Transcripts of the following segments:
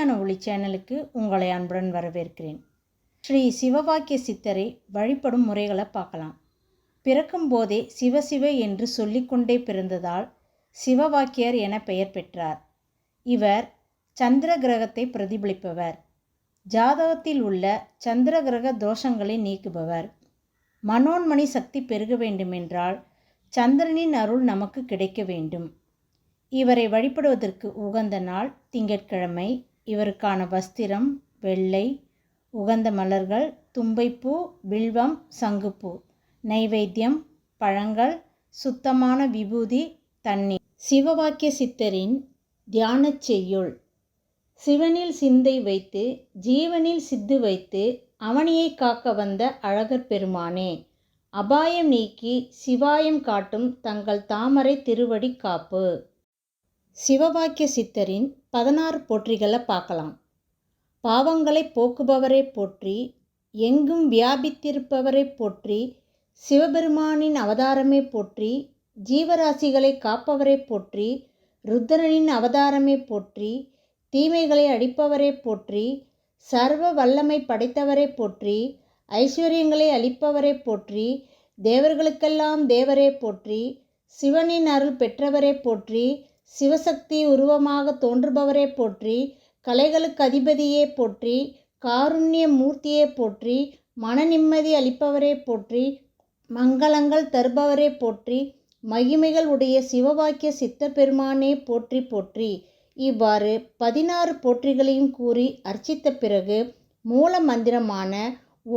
மெய்ஞான ஒளி சேனலுக்கு உங்களை அன்புடன் வரவேற்கிறேன். ஸ்ரீ சிவவாக்கிய சித்தரை வழிபடும் முறைகளை பார்க்கலாம். பிறக்கும் போதே சிவசிவ என்று சொல்லிக்கொண்டே பிறந்ததால் சிவவாக்கியர் என பெயர் பெற்றார். இவர் சந்திர கிரகத்தை பிரதிபலிப்பவர். ஜாதகத்தில் உள்ள சந்திர கிரக தோஷங்களை நீக்குபவர். மனோன்மணி சக்தி பெருக வேண்டுமென்றால் சந்திரனின் அருள் நமக்கு கிடைக்க வேண்டும். இவரை வழிபடுவதற்கு உகந்த நாள் திங்கட்கிழமை. இவருக்கான வஸ்திரம் வெள்ளை, உகந்த மலர்கள் தும்பைப்பூ, வில்வம், சங்குப்பூ, நைவேத்தியம் பழங்கள், சுத்தமான விபூதி, தண்ணீர். சிவவாக்கிய சித்தரின் தியானச் செய்யுள். சிவனில் சிந்தை வைத்து ஜீவனில் சித்து வைத்து அவனியை காக்க வந்த அழகர் பெருமானே, அபாயம் நீக்கி சிவாயம் காட்டும் தங்கள் தாமரை திருவடி காப்பு. சிவவாக்கிய சித்தரின் 16 போற்றிகளை பார்க்கலாம். பாவங்களை போக்குபவரை போற்றி, எங்கும் வியாபித்திருப்பவரை போற்றி, சிவபெருமானின் அவதாரமே போற்றி, ஜீவராசிகளை காப்பவரை போற்றி, ருத்ரனின் அவதாரமே போற்றி, தீமைகளை அழிப்பவரை போற்றி, சர்வ வல்லமை படைத்தவரை போற்றி, ஐஸ்வர்யங்களை அளிப்பவரை போற்றி, தேவர்களுக்கெல்லாம் தேவரே போற்றி, சிவனின் அருள் பெற்றவரை போற்றி, சிவசக்தி உருவமாக தோன்றுபவரை போற்றி, கலைகளுக்கு அதிபதியே போற்றி, காருண்ய மூர்த்தியே போற்றி, மன நிம்மதி அளிப்பவரை போற்றி, மங்களங்கள் தருபவரை போற்றி, மகிமைகள் உடைய சிவவாக்கிய சித்தர் பெருமானே போற்றி போற்றி. இவ்வாறு 16 போற்றிகளையும் கூறி அர்ச்சித்த பிறகு மூல மந்திரமான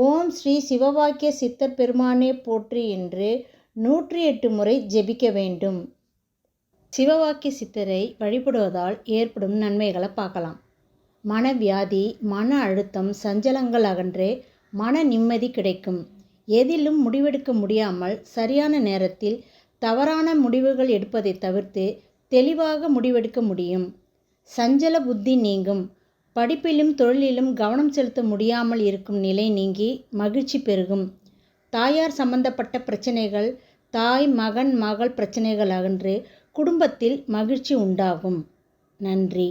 ஓம் ஸ்ரீ சிவவாக்கிய சித்தர் பெருமானே போற்றி என்று 108 முறை ஜெபிக்க வேண்டும். சிவவாக்கிய சித்தரை வழிபடுவதால் ஏற்படும் நன்மைகளை பார்க்கலாம். மனவியாதி, மன அழுத்தம், சஞ்சலங்கள் அகன்றே மன நிம்மதி கிடைக்கும். எதிலும் முடிவெடுக்க முடியாமல் சரியான நேரத்தில் தவறான முடிவுகள் எடுப்பதை தவிர்த்து தெளிவாக முடிவெடுக்க முடியும். சஞ்சல புத்தி நீங்கும். படிப்பிலும் தொழிலிலும் கவனம் செலுத்த முடியாமல் இருக்கும் நிலை நீங்கி மகிழ்ச்சி பெருகும். தாயார் சம்பந்தப்பட்ட பிரச்சனைகள், தாய் மகன் மகள் பிரச்சனைகள் அகன்று குடும்பத்தில் மகிழ்ச்சி உண்டாகும். நன்றி.